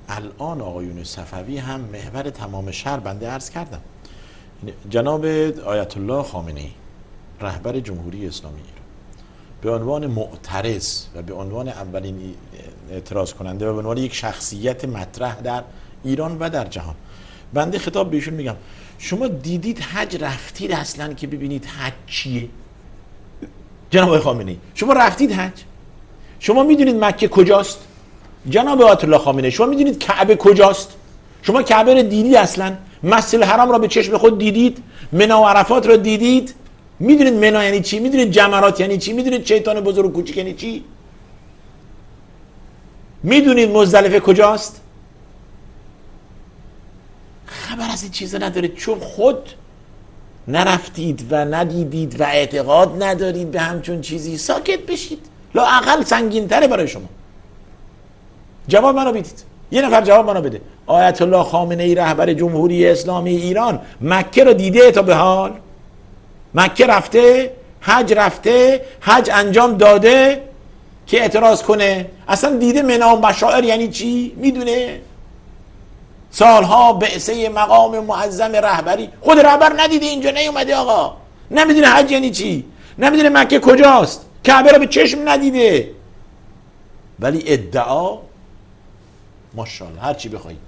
الان آقایون صفوی هم محور تمام شهر بنده عرض کردم. جناب آیت الله خامنه‌ای رهبر جمهوری اسلامی ایران به عنوان معترض و به عنوان اولین اعتراض کننده و به عنوان یک شخصیت مطرح در ایران و در جهان، بنده خطاب بهشون میگم شما دیدید حج رفتید اصلا که ببینید حج چیه؟ جناب آقای خامنه‌ای شما رفتید حج؟ شما میدونید مکه کجاست؟ جناب آیت الله خامنه‌ای شما میدونید کعبه کجاست؟ شما کعبه رو دیدید اصلا؟ مسجد الحرام را به چشم خود دیدید؟ منی و عرفات را دیدید؟ میدونید منی یعنی چی؟ میدونید جمرات یعنی چی؟ میدونید شیطان بزرگ و کوچک یعنی چی؟ میدونید مزدلفه کجاست؟ خبر از این چیزا ندارید، چون خود نرفتید و ندیدید و اعتقاد ندارید به همچون چیزی. ساکت بشید، لااقل سنگین تره برای شما. جواب منو بدید، یه نفر جواب منو بده. آیت الله خامنه‌ای رهبر جمهوری اسلامی ایران مکه رو دیده تا به حال؟ مکه رفته؟ حج رفته؟ حج انجام داده که اعتراض کنه؟ اصلا دیده منی و مشاعر یعنی چی؟ میدونه؟ سالها بعثه مقام معظم رهبری، خود رهبر ندیده، اینجا نیومده آقا، نمیدونه حج یعنی چی، نمیدونه مکه کجاست، کعبه رو به چشم ندیده، ولی ادعا ماشاءالله هر چی بخوایی.